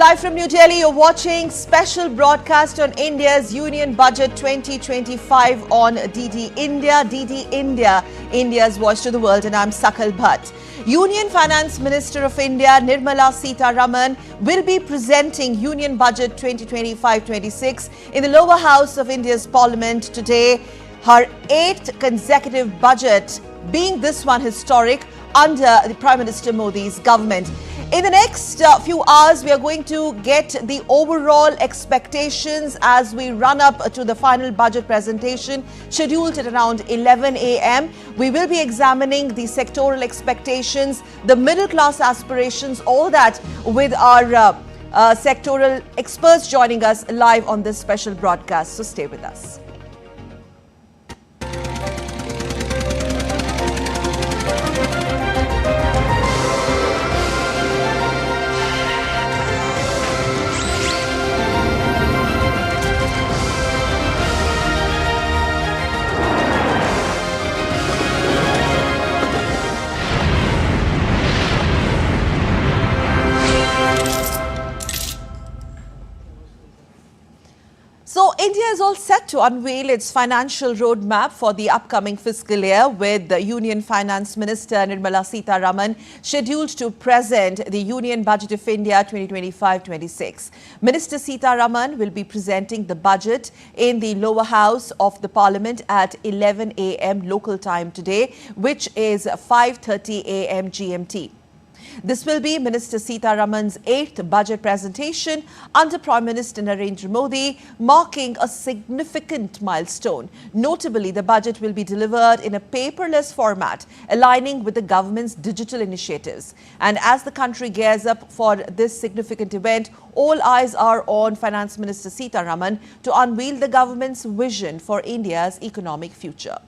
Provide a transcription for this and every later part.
Live from New Delhi, you're watching special broadcast on India's Union Budget 2025 on DD India, India's voice to the world, and I'm Sakal Bhatt. Union Finance Minister of India, Nirmala Sitharaman, will be presenting Union Budget 2025-26 in the lower house of India's Parliament today. Her 8th consecutive budget, being this one historic under the Prime Minister Modi's government. In the next few hours, we are going to get the overall expectations as we run up to the final budget presentation scheduled at around 11 a.m. We will be examining the sectoral expectations, the middle class aspirations, all that with our sectoral experts joining us live on this special broadcast. So stay with us. So India is all set to unveil its financial roadmap for the upcoming fiscal year, with the Union Finance Minister Nirmala Sitharaman scheduled to present the Union Budget of India 2025-26. Minister Sitharaman will be presenting the budget in the lower house of the Parliament at 11 a.m. local time today, which is 5:30 a.m. GMT. This will be Minister Sitharaman's 8th budget presentation under Prime Minister Narendra Modi, marking a significant milestone. Notably, the budget will be delivered in a paperless format, aligning with the government's digital initiatives. And as the country gears up for this significant event, all eyes are on Finance Minister Sitharaman to unveil the government's vision for India's economic future.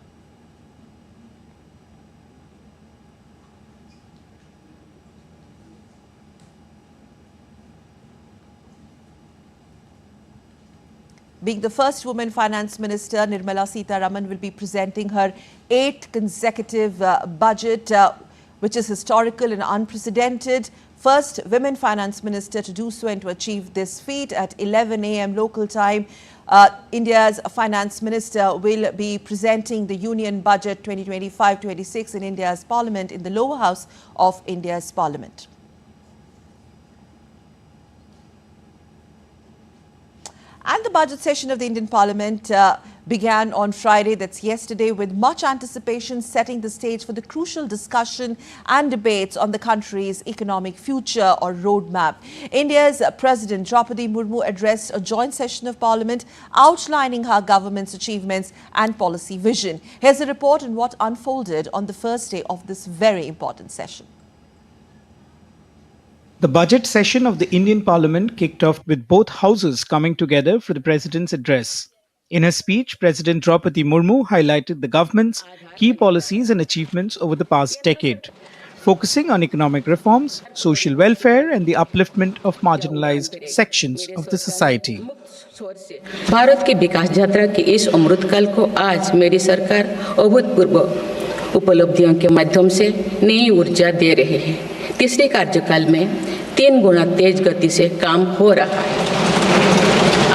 Being the first woman finance minister, Nirmala Sitharaman will be presenting her 8th consecutive budget, which is historical and unprecedented. First women finance minister to do so and to achieve this feat at 11 a.m. local time. India's finance minister will be presenting the Union Budget 2025-26 in India's Parliament in the lower house of India's Parliament. And the budget session of the Indian Parliament began on Friday, that's yesterday, with much anticipation setting the stage for the crucial discussion and debates on the country's economic future or roadmap. India's President Draupadi Murmu addressed a joint session of Parliament outlining her government's achievements and policy vision. Here's a report on what unfolded on the first day of this very important session. The budget session of the Indian Parliament kicked off with both houses coming together for the President's address. In her speech, President Draupadi Murmu highlighted the government's key policies and achievements over the past decade, focusing on economic reforms, social welfare and the upliftment of marginalized sections of the society. Bharat की विकास यात्रा की इस अमृतकाल को आज मेरी सरकार अभूतपूर्व उपलब्धियों के माध्यम से नई ऊर्जा दे रही है। तीसरे कार्यकाल में 3 गुना तेज गति से काम हो रहा है।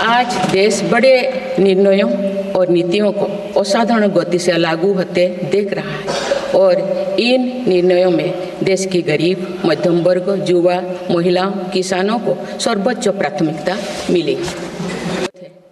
आज देश बड़े निर्णयों और नीतियों को असाधारण गति से लागू होते देख रहा है और इन निर्णयों में देश की गरीब, मध्यम वर्ग, युवा, महिलाओं, किसानों को सर्वोच्च प्राथमिकता मिली।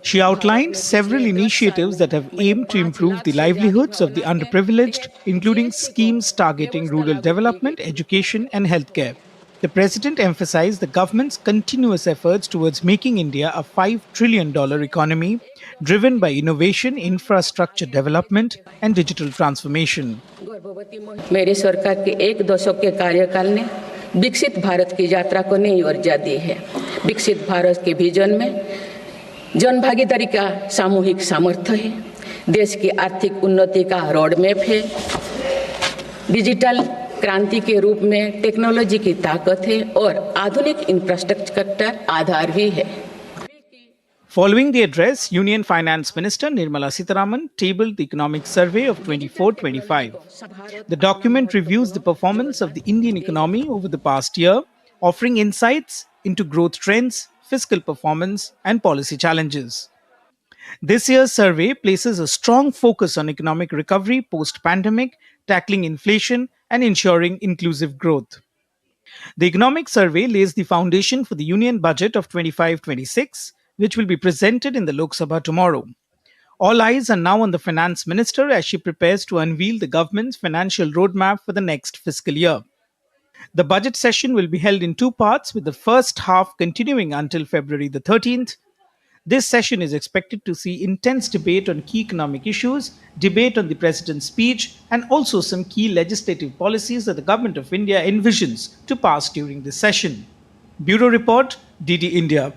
She outlined several initiatives that have aimed to improve the livelihoods of the underprivileged, including schemes targeting rural development, education and healthcare. The President emphasized the government's continuous efforts towards making India a $5 trillion economy, driven by innovation, infrastructure development and digital transformation. मेरी सरकार के 1 दशक के कार्यकाल ने विकसित भारत की यात्रा को नई ऊर्जा दी है। विकसित भारत के विजन में जन भागीदारी का सामूहिक सामर्थ्य है, देश की आर्थिक उन्नति का रोड मैप है, डिजिटल क्रांति के रूप में टेक्नोलॉजी की ताकत है और आधुनिक इंफ्रास्ट्रक्चर आधार भी है। Following the address, Union Finance Minister Nirmala Sitharaman tabled the Economic Survey of 24-25. The document reviews the performance of the Indian economy over the past year, offering insights into growth trends, fiscal performance, and policy challenges. This year's survey places a strong focus on economic recovery post pandemic, tackling inflation, and ensuring inclusive growth. The economic survey lays the foundation for the Union Budget of 25-26, which will be presented in the Lok Sabha tomorrow. All eyes are now on the Finance Minister as she prepares to unveil the government's financial roadmap for the next fiscal year. The budget session will be held in two parts, with the first half continuing until February the 13th. This session is expected to see intense debate on key economic issues, debate on the President's speech, and also some key legislative policies that the Government of India envisions to pass during this session. Bureau Report, DD India.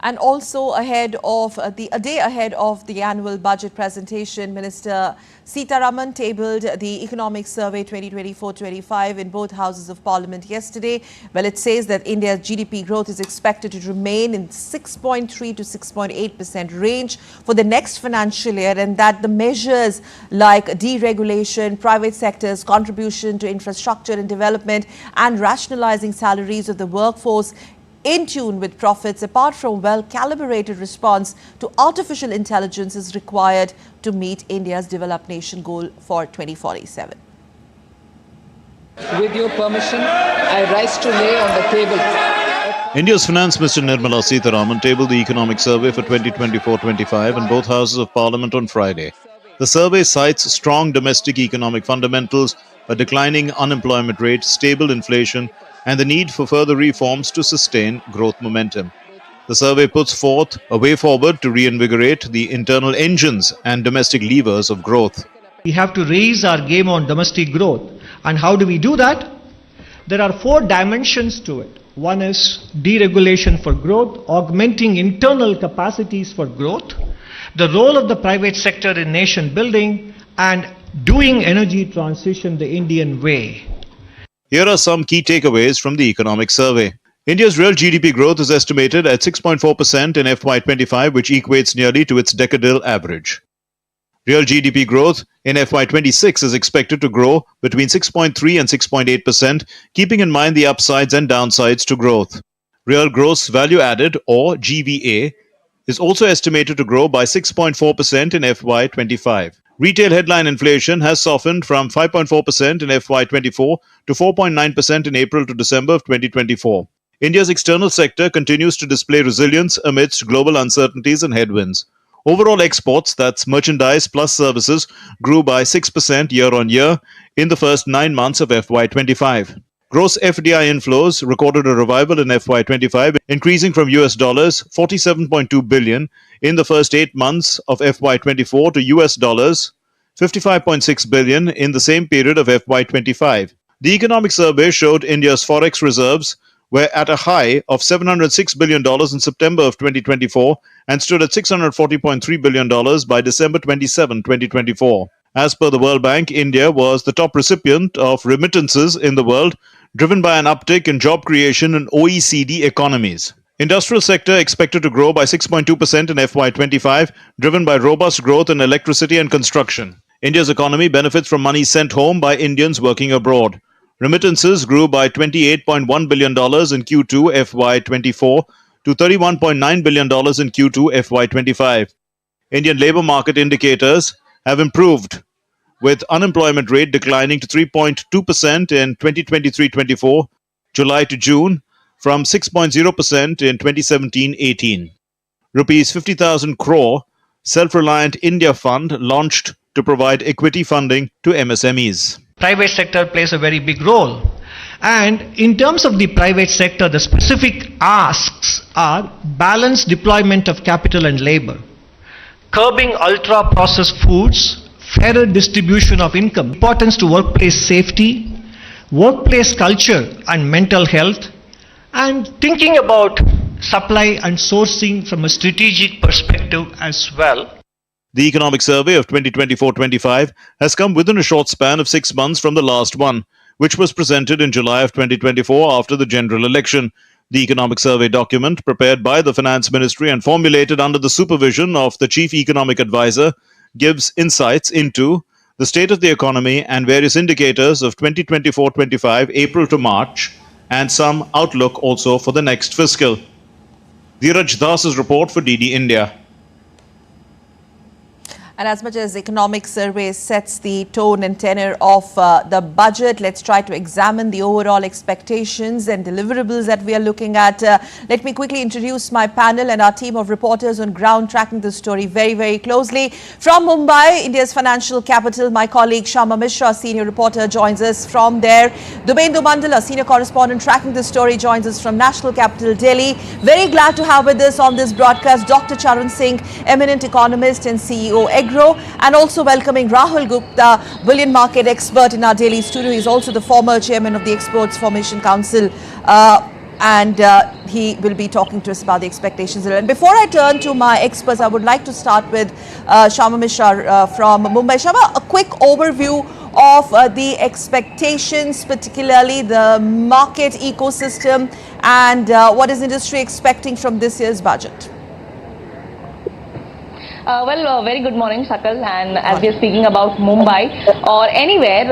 And also a day ahead of the annual budget presentation, Minister Sitaraman tabled the Economic Survey 2024-25 in both Houses of Parliament yesterday. Well, it says that India's GDP growth is expected to remain in 6.3 to 6.8% range for the next financial year, and that the measures like deregulation, private sector's contribution to infrastructure and development, and rationalizing salaries of the workforce in tune with profits, apart from well-calibrated response to artificial intelligence, is required to meet India's developed nation goal for 2047. With your permission, I rise to lay on the table. India's Finance Minister Nirmala Sitharaman tabled the Economic Survey for 2024-25 in both Houses of Parliament on Friday. The survey cites strong domestic economic fundamentals, a declining unemployment rate, stable inflation, and the need for further reforms to sustain growth momentum. The survey puts forth a way forward to reinvigorate the internal engines and domestic levers of growth. We have to raise our game on domestic growth. And how do we do that? There are four dimensions to it. One is deregulation for growth, augmenting internal capacities for growth, the role of the private sector in nation building, and doing energy transition the Indian way. Here are some key takeaways from the economic survey. India's real GDP growth is estimated at 6.4% in FY25, which equates nearly to its decadal average. Real GDP growth in FY26 is expected to grow between 6.3 and 6.8%, keeping in mind the upsides and downsides to growth. Real gross value added, or GVA, is also estimated to grow by 6.4% in FY25. Retail headline inflation has softened from 5.4% in FY24 to 4.9% in April to December of 2024. India's external sector continues to display resilience amidst global uncertainties and headwinds. Overall exports, that's merchandise plus services, grew by 6% year-on-year in the first 9 months of FY25. Gross FDI inflows recorded a revival in FY25, increasing from US dollars $47.2 billion in the first 8 months of FY24 to US dollars $55.6 billion in the same period of FY25. The economic survey showed India's forex reserves were at a high of $706 billion in September of 2024 and stood at $640.3 billion by December 27, 2024. As per the World Bank, India was the top recipient of remittances in the world, driven by an uptick in job creation in OECD economies. Industrial sector expected to grow by 6.2% in FY25, driven by robust growth in electricity and construction. India's economy benefits from money sent home by Indians working abroad. Remittances grew by $28.1 billion in Q2 FY24 to $31.9 billion in Q2 FY25. Indian labor market indicators have improved, with unemployment rate declining to 3.2% in 2023-24, July to June, from 6.0% in 2017-18. Rupees 50,000 crore Self-Reliant India Fund launched to provide equity funding to MSMEs. Private sector plays a very big role. And in terms of the private sector, the specific asks are balanced deployment of capital and labor, curbing ultra-processed foods, fairer distribution of income, importance to workplace safety, workplace culture and mental health, and thinking about supply and sourcing from a strategic perspective as well. The economic survey of 2024-25 has come within a short span of 6 months from the last one, which was presented in July of 2024 after the general election. The economic survey document, prepared by the Finance Ministry and formulated under the supervision of the Chief Economic Advisor, gives insights into the state of the economy and various indicators of 2024-25 April to March, and some outlook also for the next fiscal. Dheeraj Das's report for DD India. And as much as economic survey sets the tone and tenor of the budget, let's try to examine the overall expectations and deliverables that we are looking at. Let me quickly introduce my panel and our team of reporters on ground tracking the story very, very closely. From Mumbai, India's financial capital, my colleague Shama Mishra, senior reporter, joins us from there. Dubendu Mandala, senior correspondent tracking the story, joins us from national capital, Delhi. Very glad to have with us on this broadcast Dr. Charan Singh, eminent economist and CEO, and also welcoming Rahul Gupta, bullion market expert in our Delhi studio. He's also the former chairman of the Exports Formation Council, and he will be talking to us about the expectations. And before I turn to my experts, I would like to start with Shama Mishra from Mumbai. Shama, a quick overview of the expectations, particularly the market ecosystem, and what is industry expecting from this year's budget? Very good morning, Sakal. And as we are speaking about Mumbai or anywhere,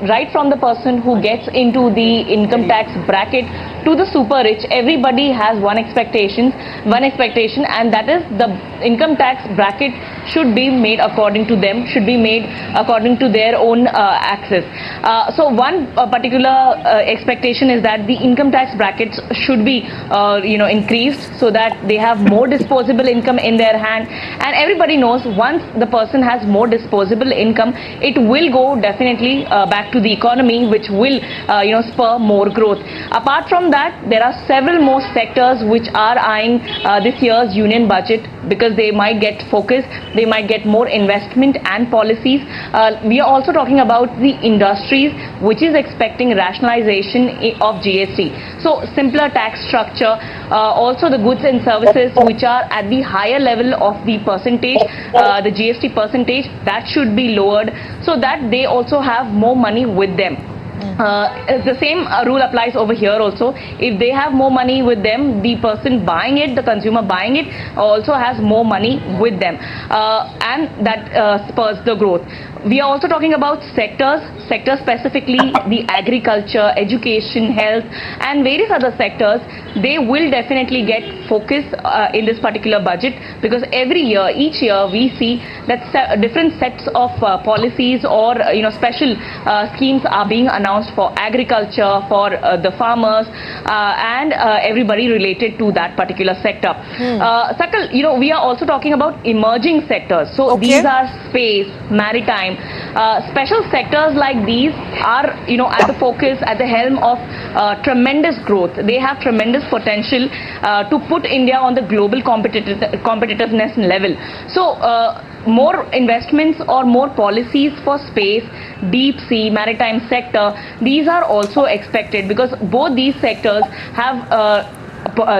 right from the person who gets into the income tax bracket to the super rich, everybody has one expectation, and that is the income tax bracket should be made according to them, should be made according to their own axis. So one particular expectation is that the income tax brackets should be increased so that they have more disposable income in their hand. And everybody knows once the person has more disposable income, it will go definitely back to the economy, which will spur more growth. Apart from that, there are several more sectors which are eyeing this year's union budget because they might get focus, they might get more investment and policies. We are also talking about the industries which is expecting rationalization of GST. So simpler tax structure, also the goods and services which are at the higher level of the percentage, the GST percentage, that should be lowered so that they also have more money with them. The same rule applies over here also. If they have more money with them, the person buying it, the consumer buying it, also has more money with them, and that spurs the growth. We are also talking about sectors specifically the agriculture, education, health, and various other sectors. They will definitely get focus in this particular budget because each year we see that different sets of policies or special schemes are being announced for agriculture, for the farmers, and everybody related to that particular sector. Sakal, we are also talking about emerging sectors. So these are space, maritime. Special sectors like these are, at the focus, at the helm of tremendous growth. They have tremendous potential to put India on the global competitiveness level. So more investments or more policies for space, deep sea, maritime sector, these are also expected because both these sectors have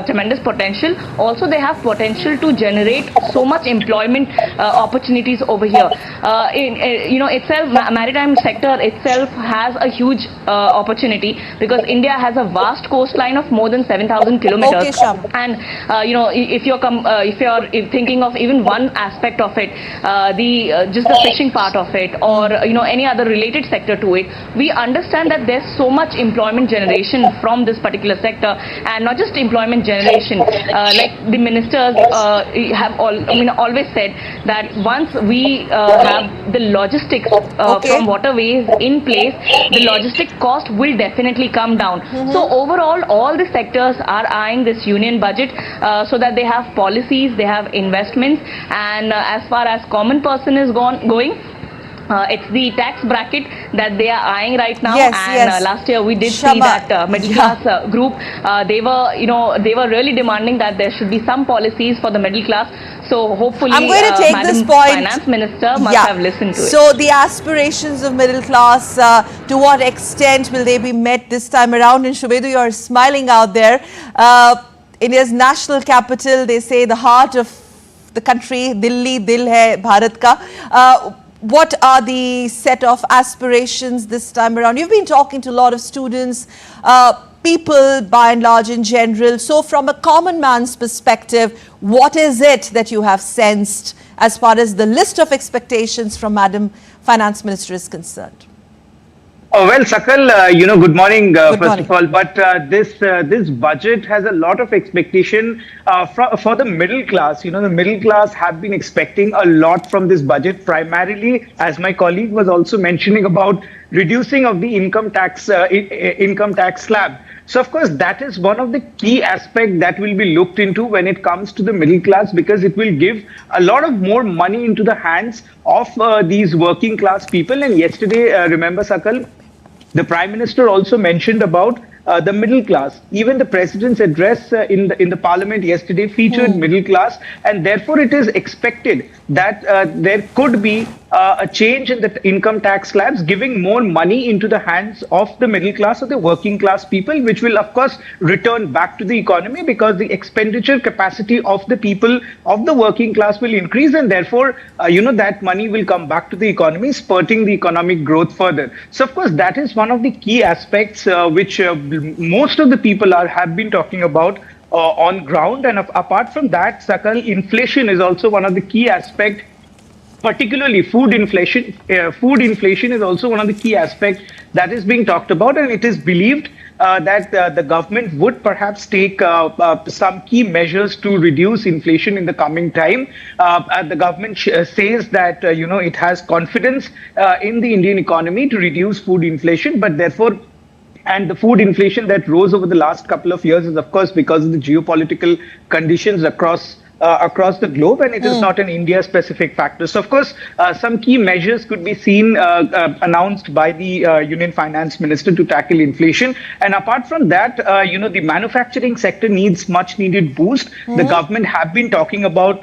tremendous potential. Also, they have potential to generate so much employment opportunities over here. Maritime sector itself has a huge opportunity because India has a vast coastline of more than 7,000 kilometers. And if you're thinking of even one aspect of it, just the fishing part of it, or any other related sector to it, we understand that there's so much employment generation from this particular sector, and not just employment generation. Like the ministers have always said that once we have the logistics from waterways in place, the logistic cost will definitely come down. So overall, all the sectors are eyeing this union budget so that they have policies, they have investments, and as far as common person is going, it's the tax bracket that they are eyeing right now. Last year we did see that middle class group. They were really demanding that there should be some policies for the middle class. So hopefully, I'm going to take Madam this point. Finance Minister must have listened to it. So the aspirations of middle class, to what extent will they be met this time around? And Shubedu, you're smiling out there. India's national capital, they say the heart of the country, Delhi, Dil hai Bharat ka. What are the set of aspirations this time around? You've been talking to a lot of students, people by and large in general. So from a common man's perspective, what is it that you have sensed as far as the list of expectations from Madam Finance Minister is concerned? Oh, well, Sakal, good morning, Good first morning. of all. But this budget has a lot of expectation for the middle class. The middle class have been expecting a lot from this budget, primarily, as my colleague was also mentioning, about reducing of the income tax slab. So, of course, that is one of the key aspects that will be looked into when it comes to the middle class, because it will give a lot of more money into the hands of these working class people. And yesterday, remember, Sakal, the Prime Minister also mentioned about the middle class. Even the President's address in the Parliament yesterday featured middle class, and therefore it is expected that there could be a change in the income tax slabs, giving more money into the hands of the middle class or the working class people, which will of course return back to the economy, because the expenditure capacity of the people of the working class will increase, and therefore that money will come back to the economy, spurting the economic growth further. So of course that is one of the key aspects which most of the people have been talking about on ground. And apart from that, Sakal, inflation is also one of the key aspects, particularly food inflation. Food inflation is also one of the key aspects that is being talked about, and it is believed that the government would perhaps take some key measures to reduce inflation in the coming time. The government says that it has confidence in the Indian economy to reduce food inflation, but therefore, and the food inflation that rose over the last couple of years is, of course, because of the geopolitical conditions across the globe, and it is not an India-specific factor. So, of course, some key measures could be seen announced by the Union Finance Minister to tackle inflation. And apart from that, the manufacturing sector needs much-needed boost. The government have been talking about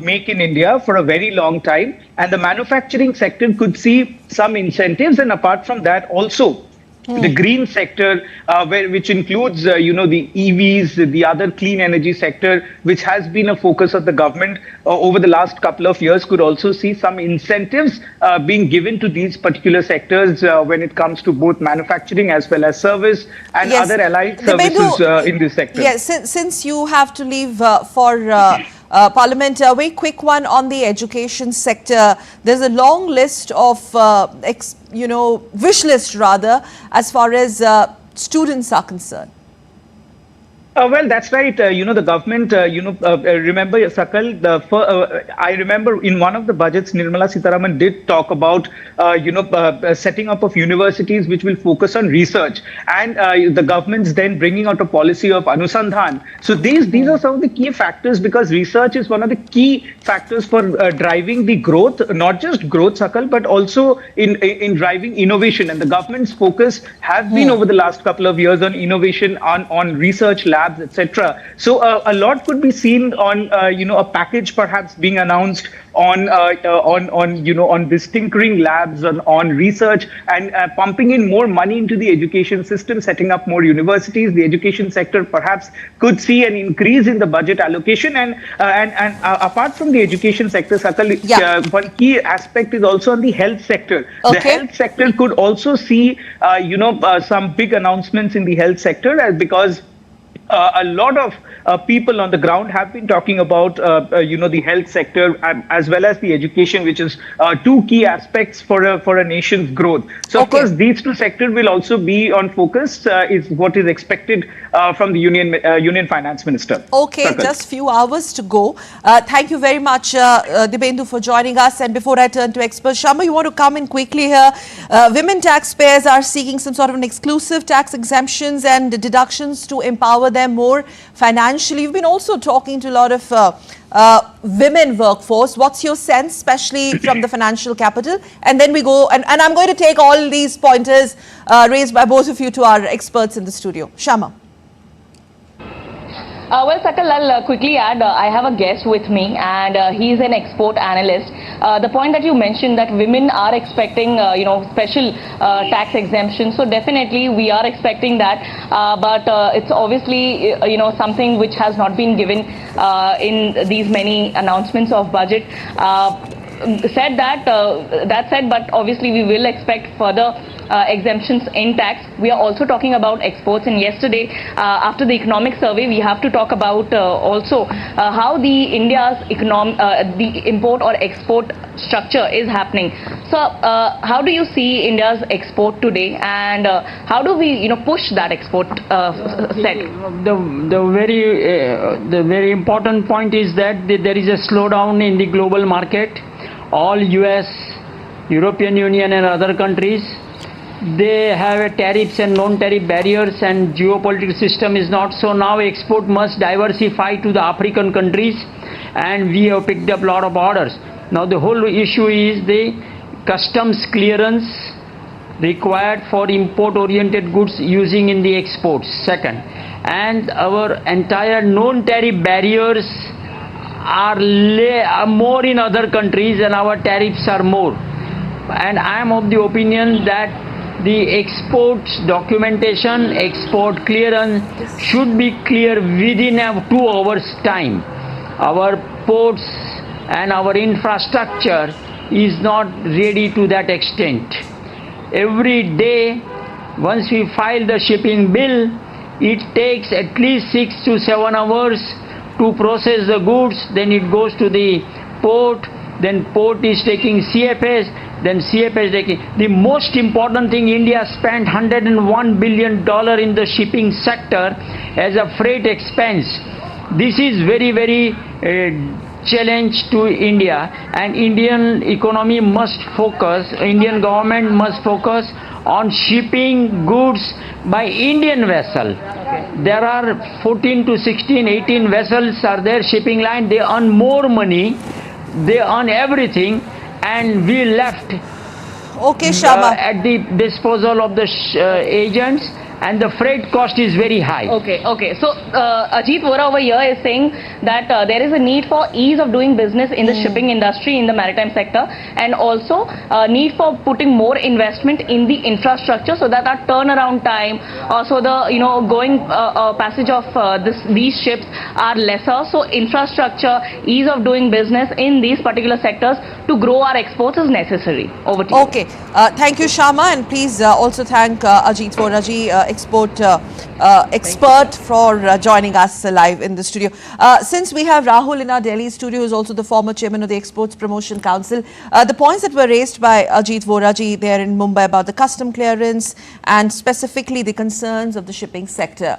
Make in India for a very long time, and the manufacturing sector could see some incentives. And apart from that, also, the green sector, which includes, the EVs, the other clean energy sector, which has been a focus of the government over the last couple of years, could also see some incentives being given to these particular sectors when it comes to both manufacturing as well as service and other allied services in this sector. Yes, since you have to leave for Parliament, a very quick one on the education sector. There's a long list of, wish list rather, as far as students are concerned. Well, that's right. The government, remember, Sakal, I remember in one of the budgets, Nirmala Sitharaman did talk about, setting up of universities which will focus on research, and the government's then bringing out a policy of Anusandhan. So these are some of the key factors, because research is one of the key factors for driving the growth, not just growth, Sakal, but also in driving innovation. And the government's focus has been over the last couple of years on innovation, on research labs, etc. So a lot could be seen on a package perhaps being announced on this tinkering labs, on research, and pumping in more money into the education system, setting up more universities. The education sector perhaps could see an increase in the budget allocation, and apart from the education sector, Sakal, one key aspect is also on the health sector. The health sector could also see some big announcements in the health sector, because a lot of people on the ground have been talking about, the health sector as well as the education, which is two key aspects for a nation's growth. So, of course, these two sectors will also be on focus, is what is expected from the Union Finance Minister. Okay, Sakal. Just few hours to go. Thank you very much, Dibendu, for joining us. And before I turn to experts, Sharma, you want to come in quickly here? Women taxpayers are seeking some sort of an exclusive tax exemptions and deductions to empower them more financially. You've been also talking to a lot of women workforce. What's your sense, especially from the financial capital? And then we go, and I'm going to take all these pointers raised by both of you to our experts in the studio. Shama. Well, Sakal, I'll quickly add, I have a guest with me, and he's an export analyst. The point that you mentioned, that women are expecting, special tax exemption. So definitely we are expecting that, but it's obviously, something which has not been given in these many announcements of budget. That said, but obviously we will expect further exemptions in tax. We are also talking about exports, and yesterday after the economic survey we have to talk about also how the India's the import or export structure is happening. So how do you see India's export today, and how do we push that export set? The very important point is that there is a slowdown in the global market. All US, European Union and other countries, they have tariffs and non-tariff barriers, and geopolitical system is not. So now export must diversify to the African countries, and we have picked up a lot of orders. Now the whole issue is the customs clearance required for import-oriented goods using in the exports, second. And our entire non-tariff barriers are more in other countries, and our tariffs are more. And I am of the opinion that the export documentation, export clearance should be clear within 2 hours time. Our ports and our infrastructure is not ready to that extent. Every day, once we file the shipping bill, it takes at least 6 to 7 hours to process the goods. Then it goes to the port, then port is taking CFS, then CFS taking. The most important thing, India spent $101 billion in the shipping sector as a freight expense. This is very, very challenge to India, and Indian economy must focus, Indian government must focus on shipping goods by Indian vessel. There are 14 to 16, 18 vessels are there, shipping line. They earn more money, they earn everything, and we left at the disposal of the agents, and the freight cost is very high. Okay. So Ajit Vora over here is saying that there is a need for ease of doing business in the shipping industry, in the maritime sector, and also need for putting more investment in the infrastructure so that our turnaround time, so the going passage of these ships are lesser. So infrastructure, ease of doing business in these particular sectors to grow our exports is necessary. Over to you. Okay, thank you, Shama, and please also thank Ajit Voraji, export expert, for joining us live in the studio. Since we have Rahul in our Delhi studio, who is also the former chairman of the Exports Promotion Council, the points that were raised by Ajit Voraji there in Mumbai about the custom clearance and specifically the concerns of the shipping sector,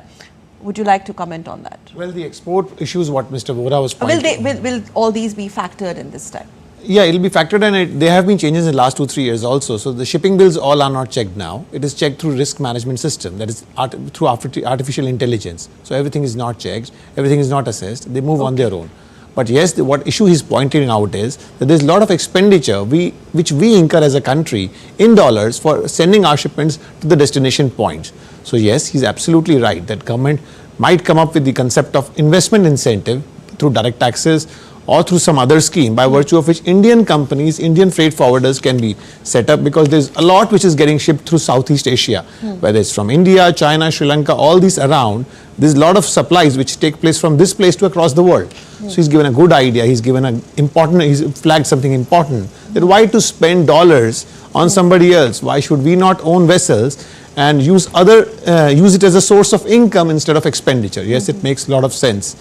would you like to comment on that? Well, the export issues, what Mr. Vora was pointing. Will all these be factored in this time? Yeah, it will be factored, and there have been changes in the last 2-3 years also. So the shipping bills all are not checked now. It is checked through risk management system, that is through artificial intelligence. So everything is not checked, everything is not assessed. They move on their own. But yes, what issue he's pointing out is that there's a lot of expenditure which we incur as a country in dollars for sending our shipments to the destination points. So yes, he's absolutely right that government might come up with the concept of investment incentive through direct taxes or through some other scheme by virtue of which Indian companies, Indian freight forwarders can be set up, because there's a lot which is getting shipped through Southeast Asia, whether it's from India, China, Sri Lanka, all these around. There's a lot of supplies which take place from this place to across the world. So he's given a good idea, he's flagged something important, that why to spend dollars on somebody else? Why should we not own vessels and use it as a source of income instead of expenditure? Yes, it makes a lot of sense.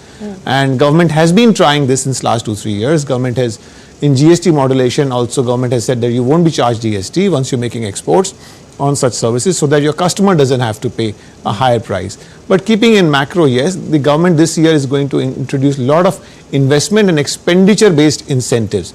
And government has been trying this since last 2-3 years. Government has, in GST modulation also, government has said that you won't be charged GST once you're making exports on such services, so that your customer doesn't have to pay a higher price. But keeping in macro, yes, the government this year is going to introduce a lot of investment and expenditure based incentives.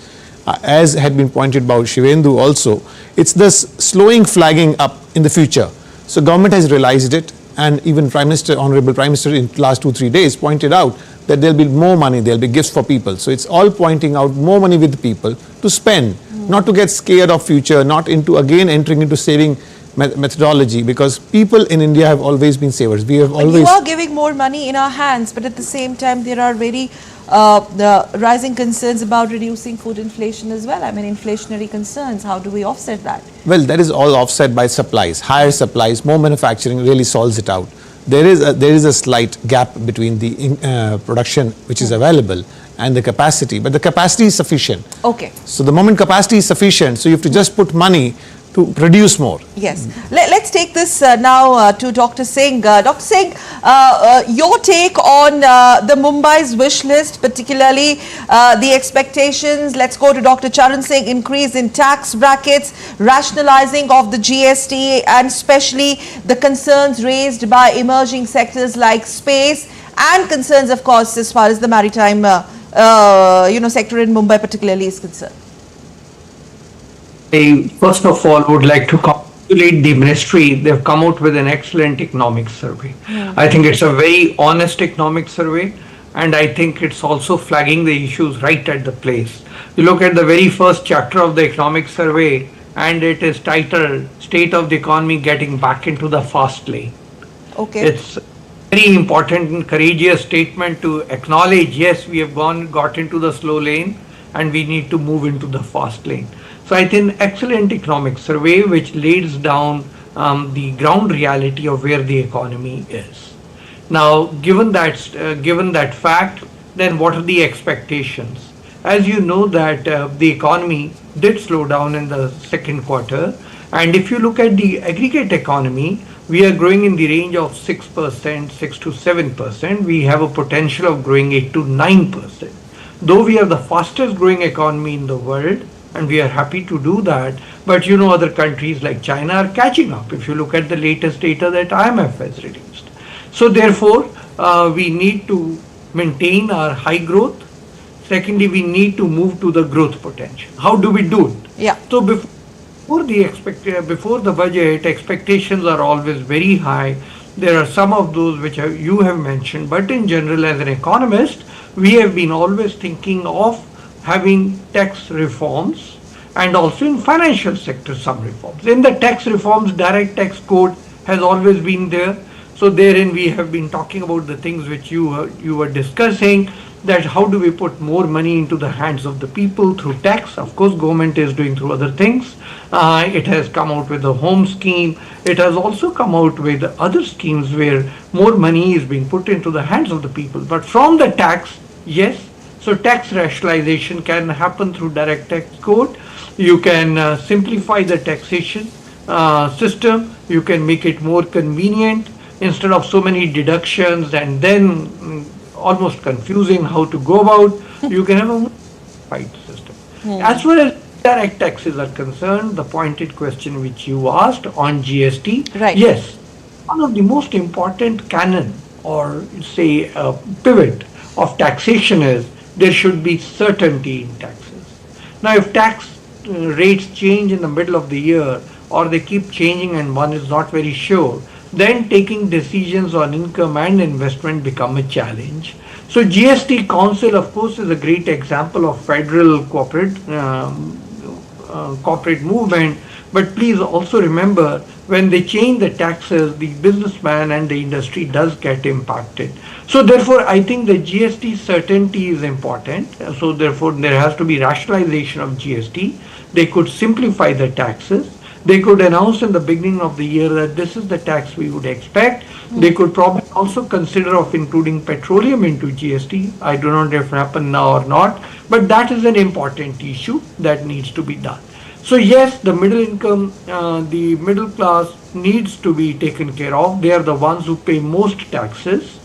As had been pointed by Shivendu also, it's this slowing flagging up in the future. So government has realized it, and even Honorable Prime Minister in the last 2-3 days pointed out that there'll be more money, there'll be gifts for people. So it's all pointing out more money with the people to spend, not to get scared of future, not into again entering into saving methodology, because people in India have always been savers. We have always. You are giving more money in our hands, but at the same time there are very the rising concerns about reducing food inflation as well. I mean, inflationary concerns. How do we offset that? Well, that is all offset by supplies. Higher supplies, more manufacturing really solves it out. There is a slight gap between the production which is available and the capacity, but the capacity is sufficient. Okay. So the moment capacity is sufficient, so you have to just put money to produce more. Yes. Let's take this now to Dr. Singh. Dr. Singh, your take on the Mumbai's wish list, particularly the expectations. Let's go to Dr. Charan Singh. Increase in tax brackets, rationalizing of the GST, and especially the concerns raised by emerging sectors like space, and concerns, of course, as far as the maritime sector in Mumbai particularly is concerned. I first of all would like to congratulate the ministry. They've come out with an excellent economic survey. I think it's a very honest economic survey, and I think it's also flagging the issues right at the place. You look at the very first chapter of the economic survey, and it is titled State of the Economy Getting Back into the Fast Lane. Okay. It's a very important and courageous statement to acknowledge, yes, we have got into the slow lane and we need to move into the fast lane. So I think excellent economic survey which lays down the ground reality of where the economy is. Now, given that fact, then what are the expectations? As you know that the economy did slow down in the second quarter, and if you look at the aggregate economy, we are growing in the range of 6%, 6 to 7%. We have a potential of growing 8 to 9%. Though we are the fastest growing economy in the world, and we are happy to do that, but you know other countries like China are catching up if you look at the latest data that IMF has released. So therefore, we need to maintain our high growth. Secondly, we need to move to the growth potential. How do we do it? Yeah. So before the budget, expectations are always very high. There are some of those which you have mentioned, but in general, as an economist, we have been always thinking of having tax reforms, and also in financial sector some reforms. In the tax reforms, direct tax code has always been there. So therein we have been talking about the things which you were discussing, that how do we put more money into the hands of the people through tax. Of course, government is doing through other things. It has come out with the home scheme. It has also come out with other schemes where more money is being put into the hands of the people. But from the tax, yes, so tax rationalization can happen through direct tax code. You can simplify the taxation system. You can make it more convenient instead of so many deductions and then almost confusing how to go about. You can have a simplified system. As far as direct taxes are concerned, the pointed question which you asked on GST, right. Yes, one of the most important canon or say pivot of taxation is there should be certainty in taxes. Now, if tax rates change in the middle of the year or they keep changing and one is not very sure, then taking decisions on income and investment become a challenge. So GST Council, of course, is a great example of federal corporate movement. But please also remember, when they change the taxes, the businessman and the industry does get impacted. So therefore, I think the GST certainty is important. So therefore, there has to be rationalization of GST. They could simplify the taxes. They could announce in the beginning of the year that this is the tax we would expect. They could probably also consider of including petroleum into GST. I do not know if it happen now or not, but that is an important issue that needs to be done. So yes, the middle income, the middle class needs to be taken care of. They are the ones who pay most taxes.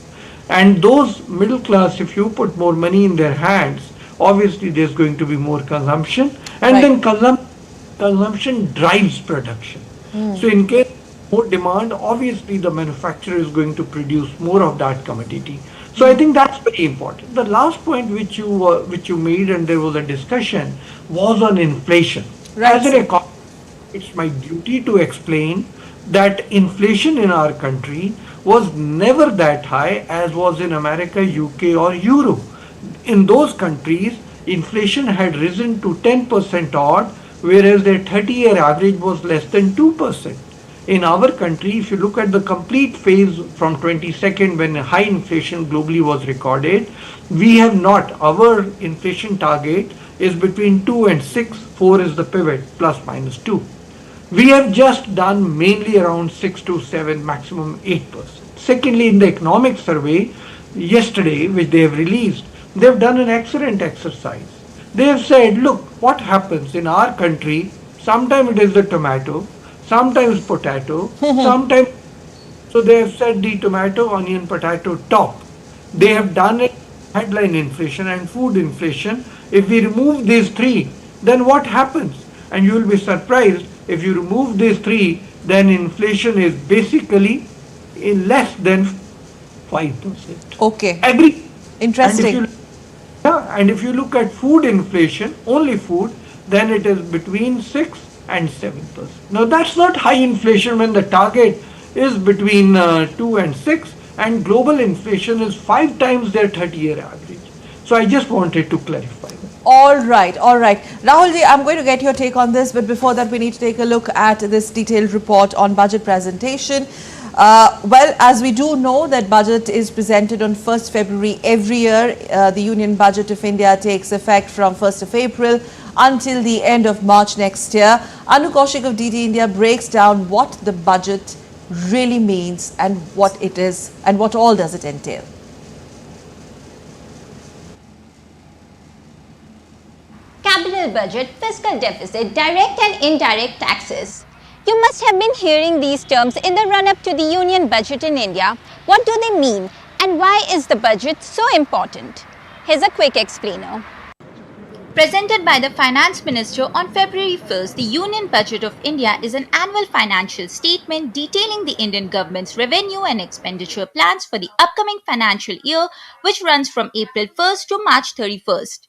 And those middle class, if you put more money in their hands, obviously there's going to be more consumption. And then consumption drives production. So in case more demand, obviously the manufacturer is going to produce more of that commodity. So I think that's very important. The last point which you made, and there was a discussion, was on inflation. Right. As an economist, it's my duty to explain that inflation in our country was never that high as was in America, UK or Europe. In those countries, inflation had risen to 10% odd, whereas their 30-year average was less than 2%. In our country, if you look at the complete phase from 22nd when high inflation globally was recorded, we have not. Our inflation target is between 2 and 6, 4 is the pivot, plus minus 2. We have just done mainly around 6 to 7, maximum 8%. Secondly, in the economic survey yesterday, which they have released, they have done an excellent exercise. They have said, look, what happens in our country, sometimes it is the tomato, sometimes potato, sometimes. So they have said the tomato, onion, potato top. They have done it headline inflation and food inflation. If we remove these three, then what happens? And you will be surprised, if you remove these three, then inflation is basically in less than 5%. Okay. Agree. Interesting. And if you look at food inflation, only food, then it is between 6 and 7%. Now that's not high inflation when the target is between 2 and 6, and global inflation is 5 times their 30-year average. So I just wanted to clarify that. All right, all right. Rahulji, I'm going to get your take on this, but before that we need to take a look at this detailed report on budget presentation. Well, as we do know that budget is presented on 1st February every year. The Union Budget of India takes effect from 1st of April until the end of March next year. Anu Kaushik of DD India breaks down what the budget really means and what it is and what all does it entail. Capital budget, fiscal deficit, direct and indirect taxes. You must have been hearing these terms in the run-up to the Union Budget in India. What do they mean and why is the budget so important? Here's a quick explainer. Presented by the Finance Minister on February 1st, the Union Budget of India is an annual financial statement detailing the Indian government's revenue and expenditure plans for the upcoming financial year, which runs from April 1st to March 31st.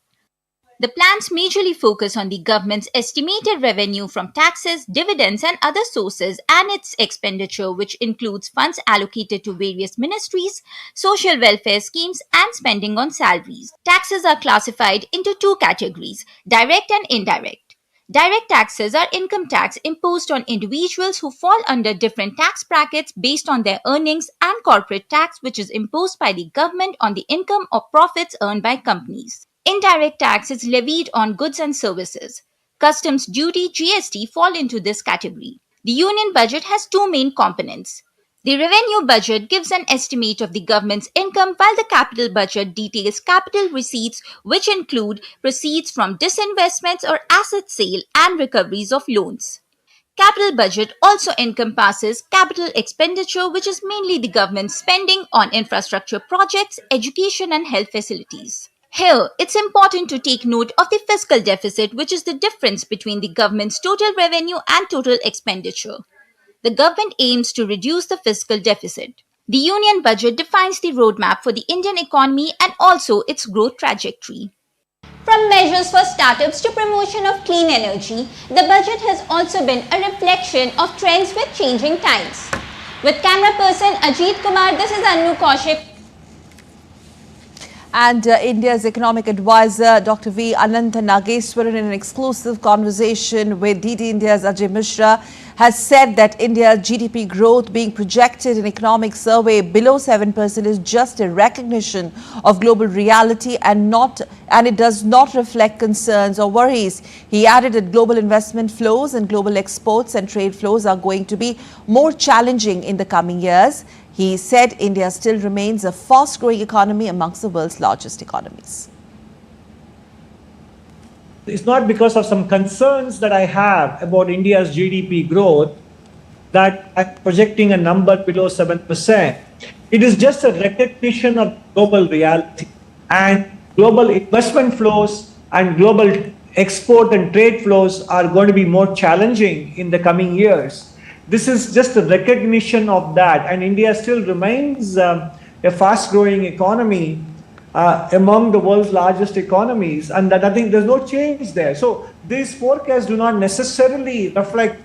The plans majorly focus on the government's estimated revenue from taxes, dividends and other sources and its expenditure, which includes funds allocated to various ministries, social welfare schemes and spending on salaries. Taxes are classified into two categories, direct and indirect. Direct taxes are income tax imposed on individuals who fall under different tax brackets based on their earnings, and corporate tax, which is imposed by the government on the income or profits earned by companies. Indirect tax is levied on goods and services. Customs duty, GST fall into this category. The Union Budget has two main components. The revenue budget gives an estimate of the government's income, while the capital budget details capital receipts, which include receipts from disinvestments or asset sale and recoveries of loans. Capital budget also encompasses capital expenditure, which is mainly the government's spending on infrastructure projects, education and health facilities. Here, it's important to take note of the fiscal deficit, which is the difference between the government's total revenue and total expenditure. The government aims to reduce the fiscal deficit. The Union Budget defines the roadmap for the Indian economy and also its growth trajectory. From measures for startups to promotion of clean energy, the budget has also been a reflection of trends with changing times. With camera person Ajit Kumar, this is Anu Kaushik. And India's economic advisor, Dr. V. Anantha Nageswaran, in an exclusive conversation with DD India's Ajay Mishra, has said that India's GDP growth being projected in economic survey below 7% is just a recognition of global reality and it does not reflect concerns or worries. He added that global investment flows and global exports and trade flows are going to be more challenging in the coming years. He said India still remains a fast-growing economy amongst the world's largest economies. It's not because of some concerns that I have about India's GDP growth that I'm projecting a number below 7%. It is just a recognition of global reality, and global investment flows and global export and trade flows are going to be more challenging in the coming years. This is just a recognition of that, and India still remains a fast-growing economy among the world's largest economies, and that I think there's no change there. So these forecasts do not necessarily reflect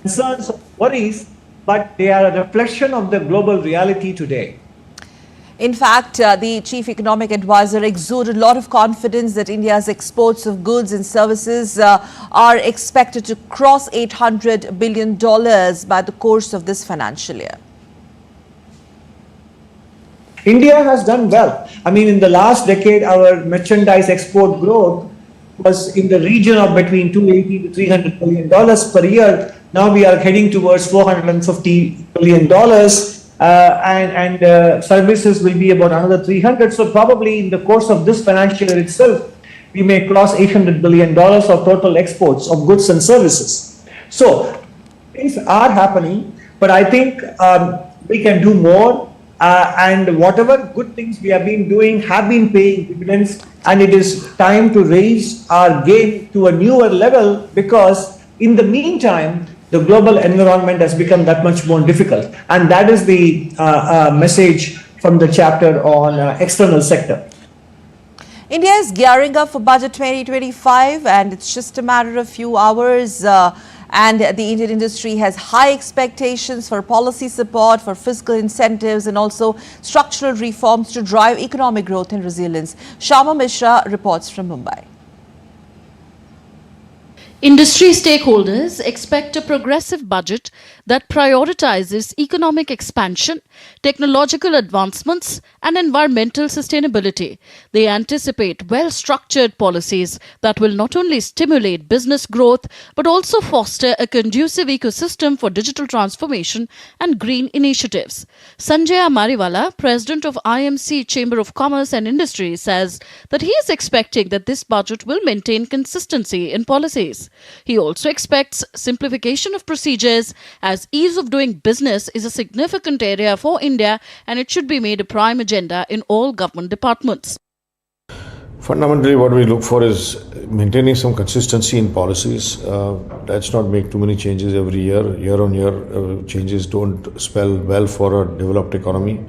concerns or worries, but they are a reflection of the global reality today. In fact, the chief economic advisor exuded a lot of confidence that India's exports of goods and services are expected to cross $800 billion by the course of this financial year. India has done well. I mean, in the last decade, our merchandise export growth was in the region of between $280 to $300 billion per year. Now we are heading towards $450 billion. And services will be about another 300. So probably in the course of this financial year itself, we may cross $800 billion of total exports of goods and services. So things are happening, but I think we can do more. And whatever good things we have been doing have been paying dividends, and it is time to raise our game to a newer level, because in the meantime, the global environment has become that much more difficult. And that is the message from the chapter on external sector. India is gearing up for Budget 2025, and it's just a matter of few hours. And the Indian industry has high expectations for policy support, for fiscal incentives, and also structural reforms to drive economic growth and resilience. Shama Mishra reports from Mumbai. Industry stakeholders expect a progressive budget that prioritizes economic expansion, technological advancements, and environmental sustainability. They anticipate well-structured policies that will not only stimulate business growth, but also foster a conducive ecosystem for digital transformation and green initiatives. Sanjay Mariwala, president of IMC Chamber of Commerce and Industry, says that he is expecting that this budget will maintain consistency in policies. He also expects simplification of procedures, as ease of doing business is a significant area for India and it should be made a prime agenda in all government departments. Fundamentally, what we look for is maintaining some consistency in policies. Let's not make too many changes every year. Year on year, changes don't spell well for a developed economy.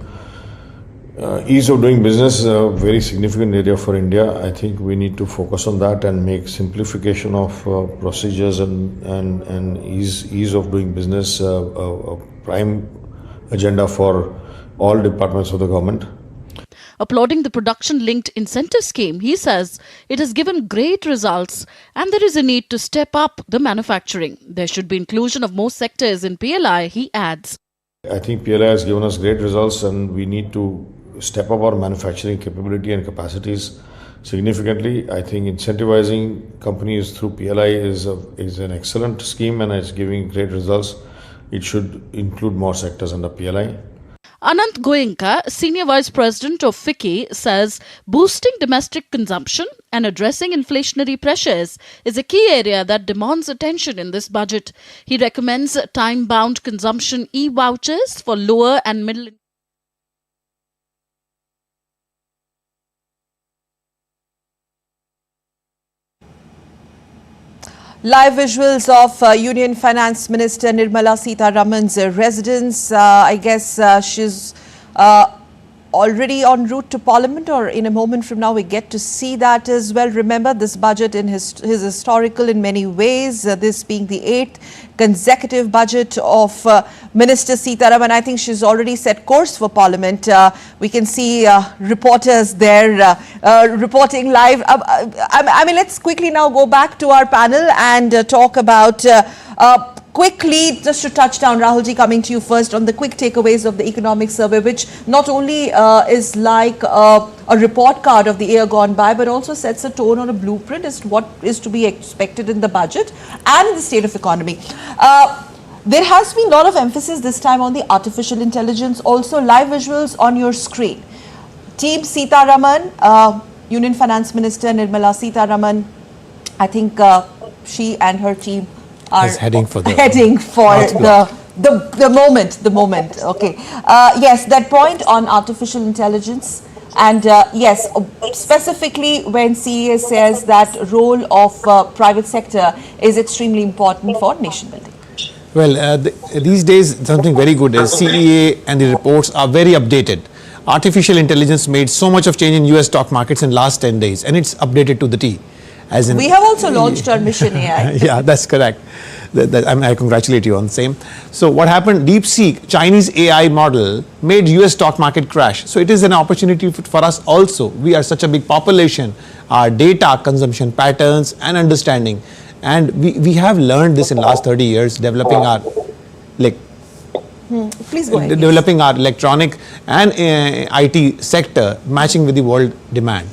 Ease of doing business is a very significant area for India. I think we need to focus on that and make simplification of procedures and ease of doing business a prime agenda for all departments of the government. Applauding the production-linked incentive scheme, he says it has given great results and there is a need to step up the manufacturing. There should be inclusion of more sectors in PLI, he adds. I think PLI has given us great results and we need to step up our manufacturing capability and capacities significantly. I think incentivizing companies through PLI is an excellent scheme and it's giving great results. It should include more sectors under PLI. Anant Goenka, Senior Vice President of FICCI, says boosting domestic consumption and addressing inflationary pressures is a key area that demands attention in this budget. He recommends time-bound consumption e-vouchers for lower and middle income. Live visuals of Union Finance Minister Nirmala Sitharaman's residence. I guess she's already en route to Parliament, or in a moment from now we get to see that as well. Remember, this budget is historical in many ways, this being the 8th consecutive budget of Minister Sitharaman. I think she's already set course for Parliament. We can see reporters there reporting live. I mean, let's quickly now go back to our panel and talk about quickly, just to touch down, Rahulji, coming to you first on the quick takeaways of the economic survey, which not only is like a report card of the year gone by, but also sets a tone on a blueprint as to what is to be expected in the budget and in the state of economy. There has been a lot of emphasis this time on the artificial intelligence, also live visuals on your screen. Team Sitharaman, Union Finance Minister Nirmala Sitharaman, I think she and her team are heading for the moment. Okay. Yes, that point on artificial intelligence, and yes, specifically when CEA says that role of private sector is extremely important for nation building. Well, these days something very good is CEA and the reports are very updated. Artificial intelligence made so much of change in US stock markets in last 10 days, and it's updated to the T. As in, we have also launched our Mission AI. Yeah, that's correct. I congratulate you on the same. So what happened, DeepSeek, Chinese AI model, made US stock market crash. So it is an opportunity for us also. We are such a big population, our data consumption patterns and understanding. And we have learned this in last 30 years, developing our Please go ahead. Developing our electronic and IT sector, matching with the world demand.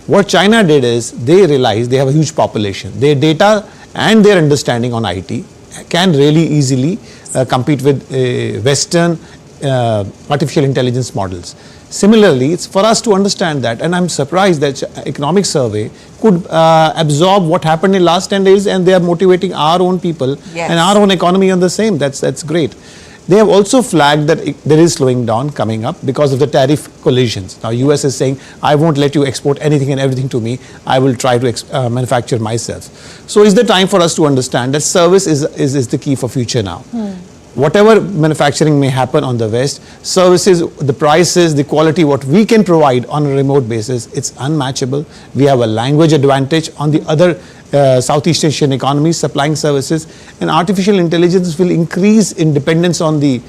What China did is they realized they have a huge population. Their data and their understanding on IT can really easily compete with Western artificial intelligence models. Similarly, it's for us to understand that, and I'm surprised that economic survey could absorb what happened in last 10 days, and they are motivating our own people and our own economy on the same. That's great. They have also flagged that there is slowing down coming up because of the tariff collisions. Now, US is saying, I won't let you export anything and everything to me. I will try to manufacture myself. So is the time for us to understand that service is the key for future now. Whatever manufacturing may happen on the West, services, the prices, the quality, what we can provide on a remote basis, it's unmatchable. We have a language advantage on the other Southeast Asian economies supplying services, and artificial intelligence will increase in dependence on the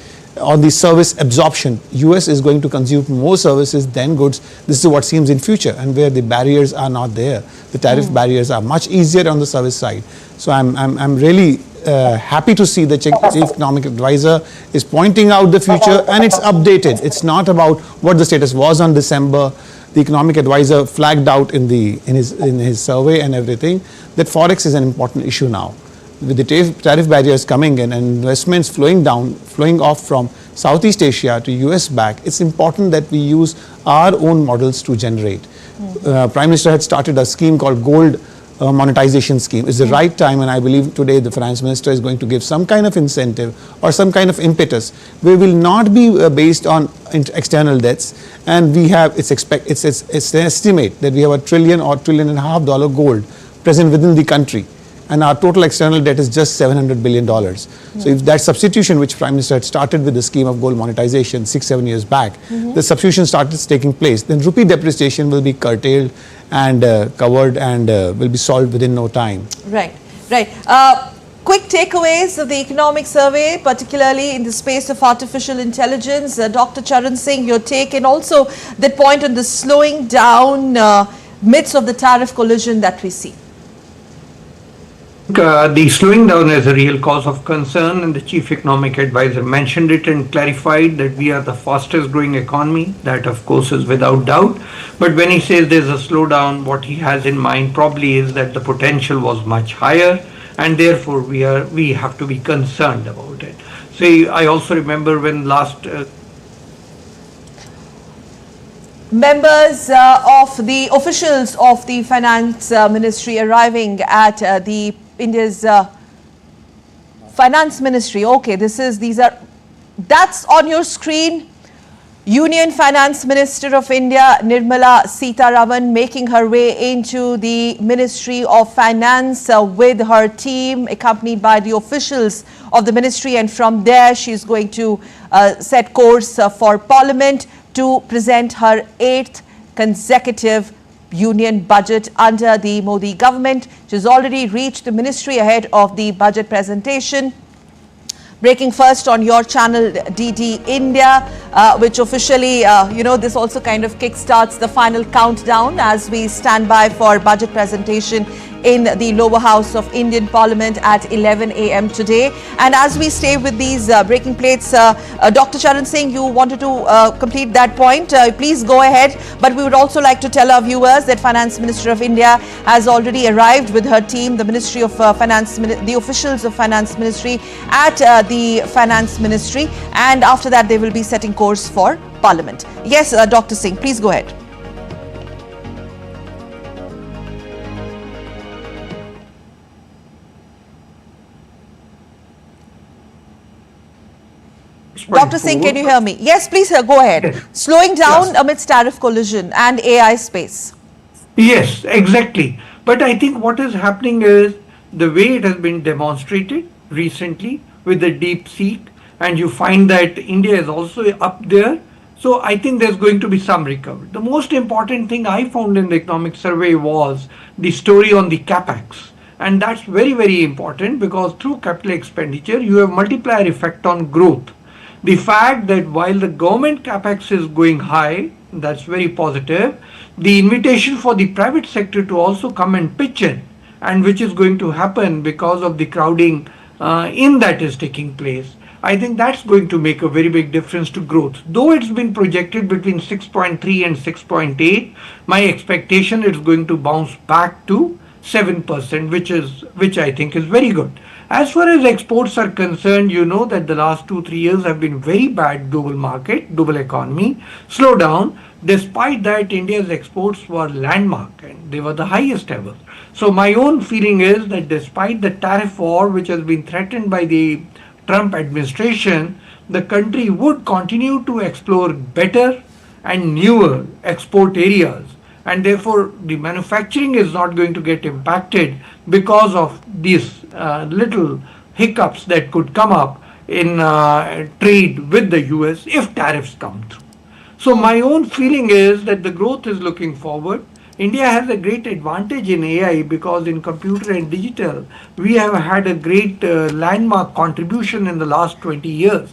service absorption. US is going to consume more services than goods. This is what seems in future, and where the barriers are not there. The tariff barriers are much easier on the service side. So I'm really happy to see the Chief Economic Advisor is pointing out the future, and it's updated. It's not about what the status was on December. The Economic Advisor flagged out in his survey and everything that Forex is an important issue now. With the tariff barriers coming in and investments flowing off from Southeast Asia to US back, it's important that we use our own models to generate. Prime Minister had started a scheme called Gold monetization scheme. It's the right time, and I believe today the Finance Minister is going to give some kind of incentive or some kind of impetus. We will not be based on external debts, and we have it's an estimate that we have $1 trillion or $1.5 trillion gold present within the country, and our total external debt is just $700 billion. So if that substitution, which Prime Minister had started with the scheme of gold monetization 6-7 years back, the substitution started taking place, then rupee depreciation will be curtailed and covered and will be solved within no time. Right. Quick takeaways of the economic survey, particularly in the space of artificial intelligence. Dr. Charan Singh, your take, and also that point on the slowing down midst of the tariff collision that we see. The slowing down is a real cause of concern, and the Chief Economic Advisor mentioned it and clarified that we are the fastest growing economy. That of course is without doubt, but when he says there's a slowdown, what he has in mind probably is that the potential was much higher, and therefore we have to be concerned about it. So I also remember when last members of the officials of the Finance Ministry arriving at the India's Finance Ministry. Okay, that's on your screen. Union Finance Minister of India, Nirmala Sitharaman, making her way into the Ministry of Finance with her team, accompanied by the officials of the ministry, and from there she's going to set course for Parliament to present her 8th consecutive union budget under the Modi government. She's already reached the ministry ahead of the budget presentation. Breaking first on your channel DD India, which officially, this also kind of kickstarts the final countdown as we stand by for budget presentation in the lower house of Indian Parliament at 11 a.m. today. And as we stay with these breaking plates, Dr. Charan Singh, you wanted to complete that point. Please go ahead. But we would also like to tell our viewers that Finance Minister of India has already arrived with her team, the Ministry of Finance, the officials of Finance Ministry at the Finance Ministry. And after that, they will be setting course for Parliament. Yes, Dr. Singh, please go ahead. Dr. Singh, can you hear me? Yes, please go ahead. Slowing down amidst tariff collision and AI space. Yes, exactly. But I think what is happening is the way it has been demonstrated recently with the deep seek, and you find that India is also up there. So I think there's going to be some recovery. The most important thing I found in the economic survey was the story on the capex. And that's very, very important, because through capital expenditure, you have multiplier effect on growth. The fact that while the government capex is going high, that's very positive. The invitation for the private sector to also come and pitch in, and which is going to happen because of the crowding in that is taking place. I think that's going to make a very big difference to growth. Though it's been projected between 6.3 and 6.8, my expectation is going to bounce back to 7%, which I think is very good. As far as exports are concerned, you know that the last 2-3 years have been very bad global market, global economy, slow down. Despite that, India's exports were landmark and they were the highest ever. So my own feeling is that despite the tariff war which has been threatened by the Trump administration, the country would continue to explore better and newer export areas, and therefore the manufacturing is not going to get impacted because of these little hiccups that could come up in trade with the US if tariffs come through. So my own feeling is that the growth is looking forward. India has a great advantage in AI because in computer and digital, we have had a great landmark contribution in the last 20 years.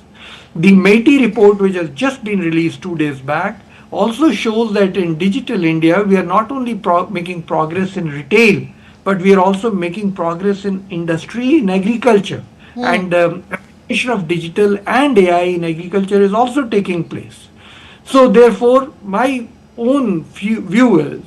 The MeitY report, which has just been released 2 days back, also shows that in digital India, we are not only making progress in retail, but we are also making progress in industry, in agriculture. And application of digital and AI in agriculture is also taking place. So therefore, my own view is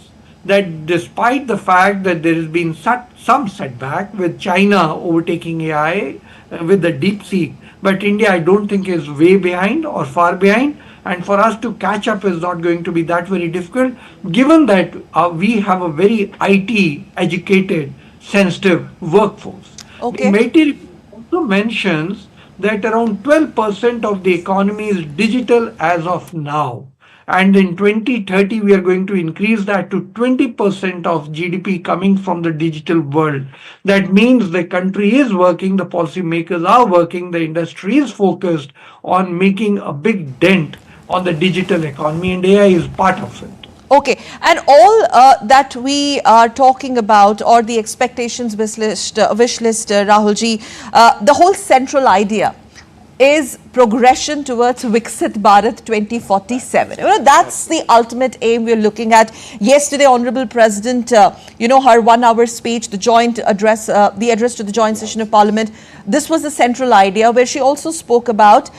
that despite the fact that there has been some setback with China overtaking AI with the DeepSeek, but India I don't think is way behind or far behind, and for us to catch up is not going to be that very difficult given that we have a very IT educated, sensitive workforce. Okay. The MeitY also mentions that around 12% of the economy is digital as of now. And in 2030, we are going to increase that to 20% of GDP coming from the digital world. That means the country is working, the policymakers are working, the industry is focused on making a big dent on the digital economy, and AI is part of it. Okay, and all that we are talking about, or the expectations wish list, Rahulji, the whole central idea is progression towards Viksit Bharat 2047. That's the ultimate aim we're looking at. Yesterday, Honorable President, her 1-hour speech, the joint address, the address to the joint session of Parliament, this was the central idea where she also spoke about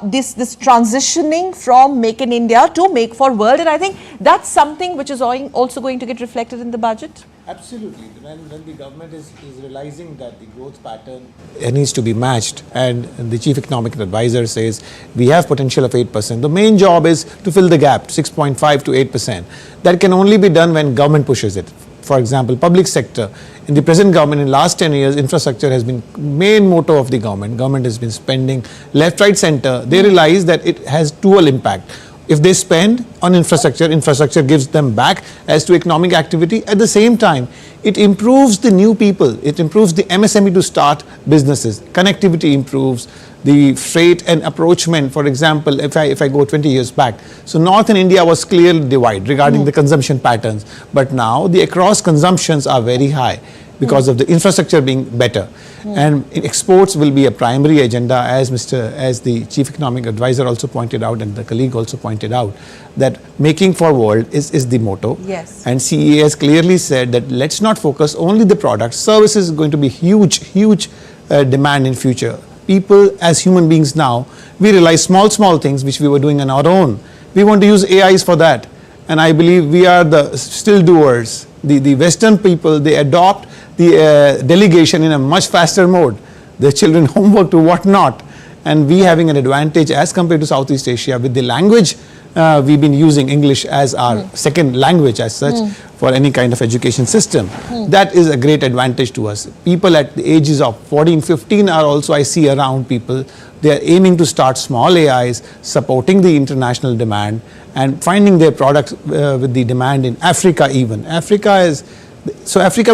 this transitioning from Make in India to Make for World. And I think that's something which is also going to get reflected in the budget. Absolutely. When the government is realizing that the growth pattern needs to be matched, and the chief economic advisor says we have potential of 8%, the main job is to fill the gap, 6.5 to 8%. That can only be done when government pushes it. For example, public sector, in the present government, in the last 10 years, infrastructure has been main motto of the government. Government has been spending left, right, center. They realize that it has dual impact. If they spend on infrastructure, infrastructure gives them back as to economic activity. At the same time, it improves the new people. It improves the MSME to start businesses. Connectivity improves, the freight and approachment. For example, if I go 20 years back, so North in India was clearly divided regarding the consumption patterns. But now the across consumptions are very high because of the infrastructure being better. And exports will be a primary agenda, as the chief economic advisor also pointed out, and the colleague also pointed out, that making for world is the motto. Yes. And CEA has clearly said that let's not focus only the products. Services is going to be huge demand in future. People as human beings now, we realize small things which we were doing on our own. We want to use AIs for that. And I believe we are the still doers. The Western people, they adopt the delegation in a much faster mode. The children homework to whatnot. And we having an advantage as compared to Southeast Asia with the language. We've been using English as our second language as such for any kind of education system. That is a great advantage to us. People at the ages of 14, 15 are also, I see around people, they are aiming to start small AIs, supporting the international demand and finding their products with the demand in Africa even. Africa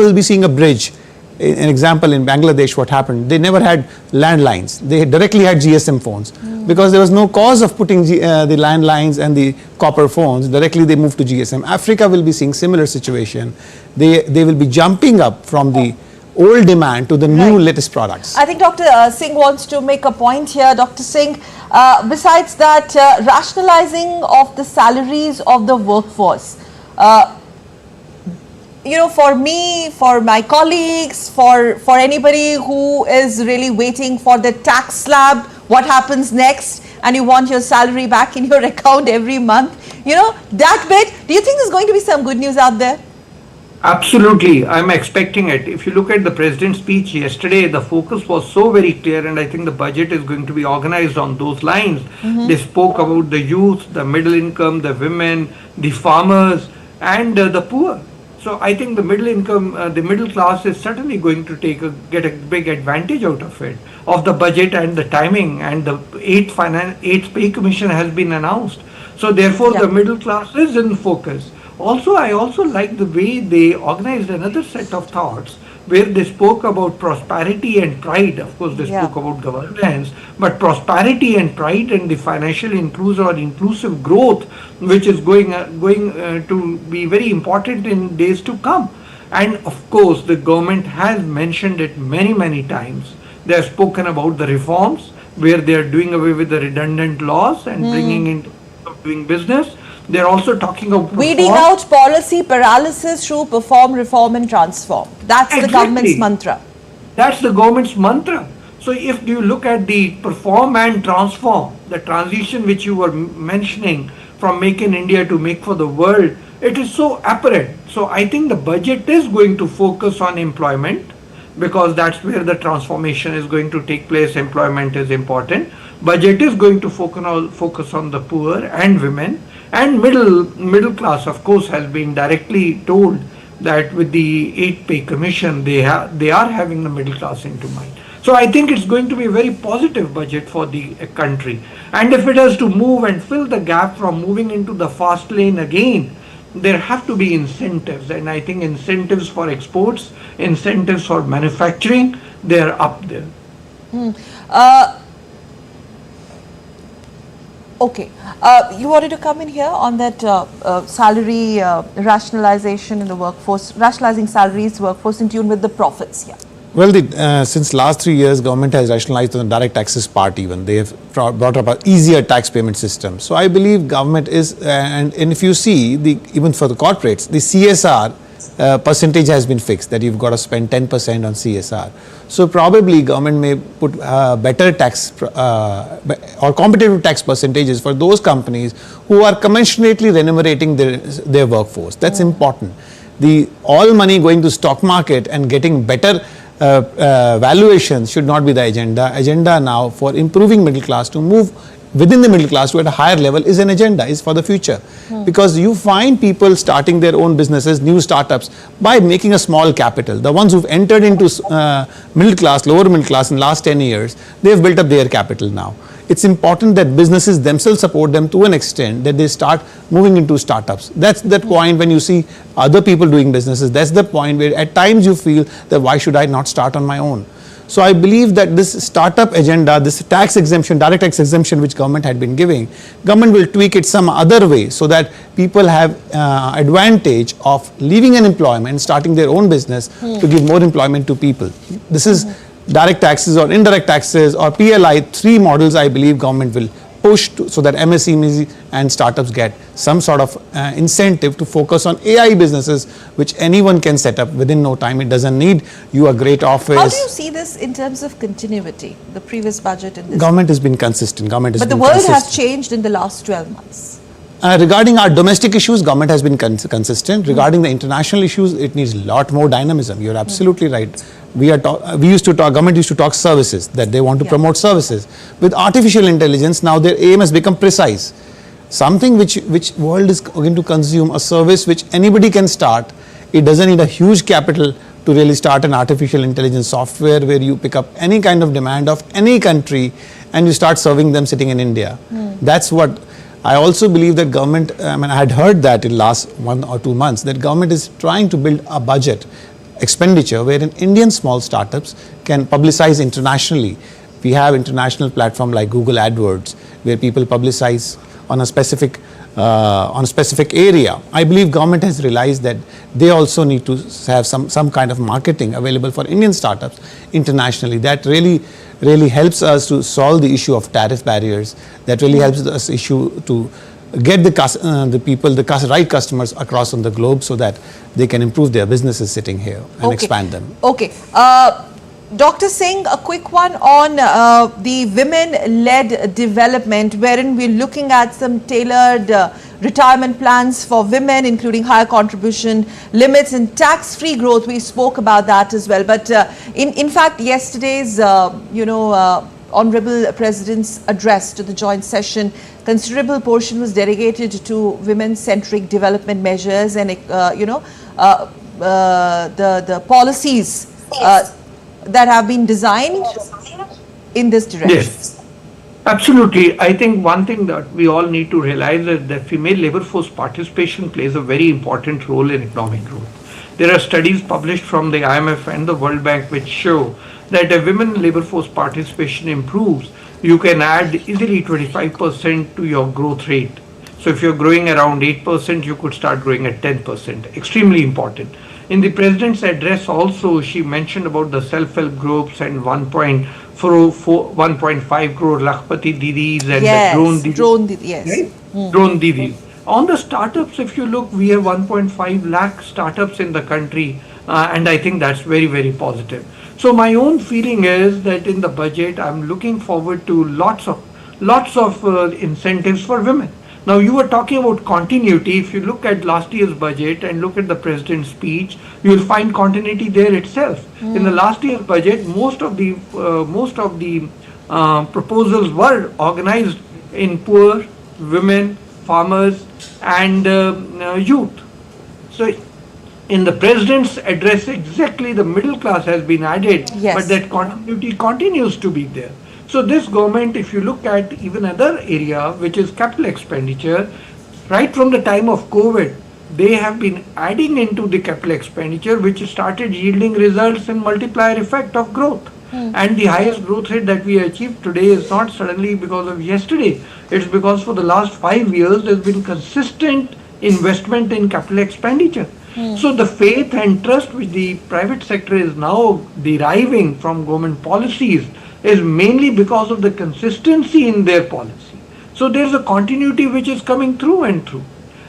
will be seeing a bridge. An example in Bangladesh, what happened, they never had landlines. They directly had GSM phones because there was no cause of putting the landlines and the copper phones. Directly they moved to GSM. Africa will be seeing similar situation. They will be jumping up from the old demand to the new latest products. I think Dr. Singh wants to make a point here. Dr. Singh, besides that, rationalizing of the salaries of the workforce, for me, for my colleagues, for anybody who is really waiting for the tax slab, what happens next, and you want your salary back in your account every month, that bit, do you think there's going to be some good news out there? Absolutely, I'm expecting it. If you look at the president's speech yesterday, the focus was so very clear, and I think the budget is going to be organized on those lines. They spoke about the youth, the middle income, the women, the farmers, and the poor. So I think the middle income, the middle class is certainly going to get a big advantage out of it, of the budget and the timing, and the eighth pay commission has been announced. So therefore, the middle class is in focus. Also, I also like the way they organized another set of thoughts where they spoke about prosperity and pride. Of course, they spoke about governance, but prosperity and pride and the financial inclusive growth, which is going to be very important in days to come. And of course, the government has mentioned it many times. They have spoken about the reforms where they are doing away with the redundant laws and bringing in doing business. They're also talking of weeding out policy paralysis through perform, reform and transform. That's the government's mantra. That's the government's mantra. So if you look at the perform and transform, the transition which you were mentioning from Make in India to Make for the World, it is so apparent. So I think the budget is going to focus on employment, because that's where the transformation is going to take place. Employment is important. Budget is going to focus on the poor and women. And middle class, of course, has been directly told that with the 8th pay commission, they are having the middle class into mind. So I think it's going to be a very positive budget for the country. And if it has to move and fill the gap from moving into the fast lane again, there have to be incentives. And I think incentives for exports, incentives for manufacturing, they're up there. Okay, you wanted to come in here on that salary rationalization in the workforce, rationalizing salaries, workforce in tune with the profits here. Well, since last 3 years, government has rationalized on the direct taxes part even. They have brought up an easier tax payment system. So I believe government is, and if you see, even for the corporates, the CSR percentage has been fixed, that you've got to spend 10% on CSR. So probably government may put better tax or competitive tax percentages for those companies who are commensurately remunerating their workforce. That's important. All money going to stock market and getting better valuations should not be the agenda. Agenda now for improving middle class, to move within the middle class to at a higher level, is an agenda, is for the future. Because you find people starting their own businesses, new startups, by making a small capital. The ones who've entered into middle class, lower middle class in the last 10 years, they've built up their capital now. It's important that businesses themselves support them to an extent that they start moving into startups. That's the point when you see other people doing businesses. That's the point where at times you feel that why should I not start on my own? So I believe that this startup agenda, this tax exemption, direct tax exemption which government had been giving, government will tweak it some other way so that people have advantage of leaving unemployment and starting their own business to give more employment to people. This is direct taxes or indirect taxes or PLI, 3 models I believe government will push so that MSMEs and startups get some sort of incentive to focus on AI businesses which anyone can set up within no time. It doesn't need a great office. How do you see this in terms of continuity, the previous budget and this? Government has been consistent. But the world has changed in the last 12 months. Regarding our domestic issues, government has been consistent. Regarding the international issues, it needs a lot more dynamism. You're absolutely right. Government used to talk services, that they want to promote services. With artificial intelligence, now their aim has become precise. Something which world is going to consume, a service which anybody can start. It doesn't need a huge capital to really start an artificial intelligence software where you pick up any kind of demand of any country and you start serving them sitting in India. That's what I also believe that government, I had heard that in last 1 or 2 months, that government is trying to build a budget expenditure wherein Indian small startups can publicize internationally. We have international platform like Google AdWords where people publicize on a specific area. I believe government has realized that they also need to have some kind of marketing available for Indian startups internationally. That really helps us to solve the issue of tariff barriers. That really helps us issue to get the right customers across on the globe so that they can improve their businesses sitting here and expand them. Okay. Dr. Singh, a quick one on the women-led development, wherein we're looking at some tailored retirement plans for women, including higher contribution limits and tax-free growth. We spoke about that as well. But in fact, yesterday's, Honorable President's address to the joint session, considerable portion was dedicated to women-centric development measures and, the policies that have been designed in this direction. Yes, absolutely. I think one thing that we all need to realize is that female labor force participation plays a very important role in economic growth. There are studies published from the IMF and the World Bank which show that if women labor force participation improves, you can add easily 25% to your growth rate. So if you're growing around 8%, you could start growing at 10%. Extremely important. In the President's address also, she mentioned about the self-help groups and 1.5 crore Lakhpati Didis and the drone Didis. Yes. Right? Drone Didis. On the startups, if you look, we have 1.5 lakh startups in the country, and I think that's very, very positive. So my own feeling is that in the budget, I'm looking forward to lots of incentives for women. Now, you were talking about continuity. If you look at last year's budget and look at the President's speech, you will find continuity there itself. In the last year's budget, most of the proposals were organized in poor, women, farmers, and youth. So, in the President's address, exactly the middle class has been added, but that continuity continues to be there. So this government, if you look at even another area, which is capital expenditure, right from the time of COVID, they have been adding into the capital expenditure, which started yielding results in multiplier effect of growth. And the highest growth rate that we achieved today is not suddenly because of yesterday. It's because for the last 5 years, there's been consistent investment in capital expenditure. So the faith and trust which the private sector is now deriving from government policies is mainly because of the consistency in their policy. So there's a continuity which is coming through and through.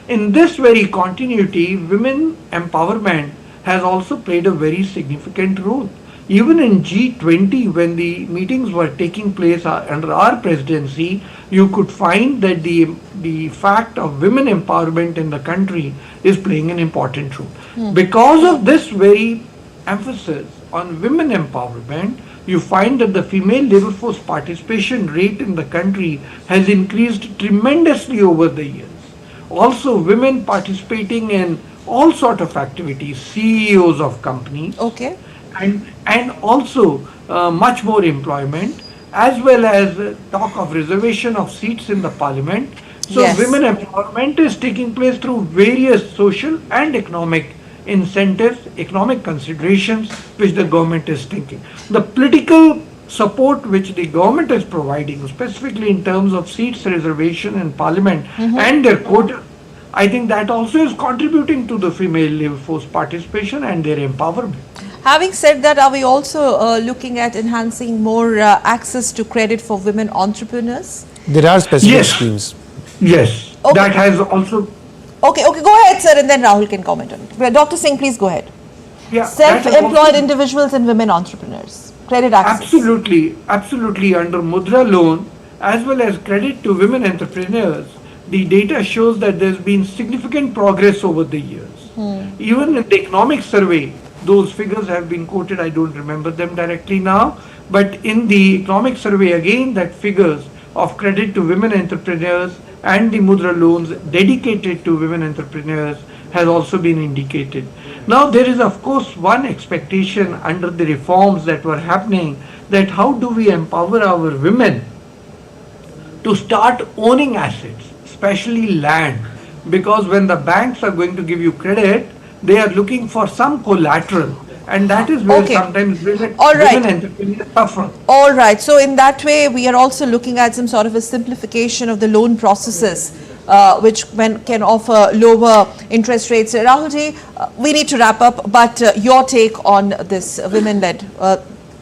In this very continuity, women empowerment has also played a very significant role. Even in G20, when the meetings were taking place under our presidency, you could find that the fact of women empowerment in the country is playing an important role. Because of this very emphasis on women empowerment, you find that the female labor force participation rate in the country has increased tremendously over the years. Also, women participating in all sort of activities, CEOs of companies, and also much more employment, as well as talk of reservation of seats in the parliament. So women empowerment is taking place through various social and economic incentives, economic considerations which the government is taking. The political support which the government is providing, specifically in terms of seats reservation in parliament and their quota, I think that also is contributing to the female labor force participation and their empowerment. Having said that, are we also looking at enhancing more access to credit for women entrepreneurs? There are specific schemes. Yes, that has also... Okay, go ahead, sir, and then Rahul can comment on it. Dr. Singh, please go ahead. Yeah, self-employed individuals and women entrepreneurs, credit access. Absolutely. Under Mudra loan, as well as credit to women entrepreneurs, the data shows that there's been significant progress over the years. Even in the economic survey, those figures have been quoted. I don't remember them directly now, but in the economic survey, again, that figures of credit to women entrepreneurs and the Mudra loans dedicated to women entrepreneurs has also been indicated. Now there is of course one expectation under the reforms that were happening, that how do we empower our women to start owning assets, especially land, because when the banks are going to give you credit, they are looking for some collateral. And that is where sometimes women entrepreneurs suffer. All right. So in that way, we are also looking at some sort of a simplification of the loan processes, which can offer lower interest rates. Rahulji, we need to wrap up, but your take on this women-led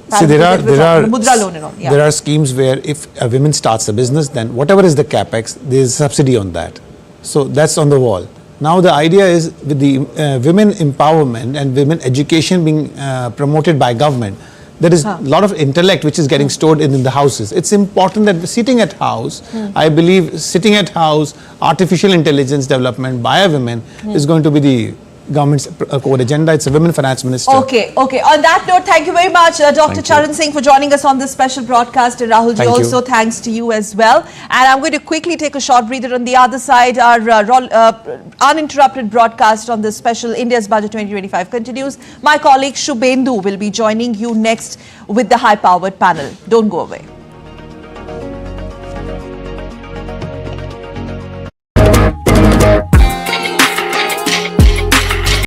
See, there are schemes where if a woman starts a business, then whatever is the capex, there is subsidy on that. So that's on the wall. Now the idea is with the women empowerment and women education being promoted by government, there is a lot of intellect which is getting stored in the houses. It's important that sitting at house, I believe sitting at house, artificial intelligence development by women is going to be the government's core agenda. It's a women finance minister. Okay. On that note, thank you very much, Dr. Charan Singh, for joining us on this special broadcast. And Rahul ji, also thanks to you as well. And I'm going to quickly take a short breather. On the other side, our uninterrupted broadcast on this special India's Budget 2025 continues. My colleague Shubhendu will be joining you next with the high-powered panel. Don't go away.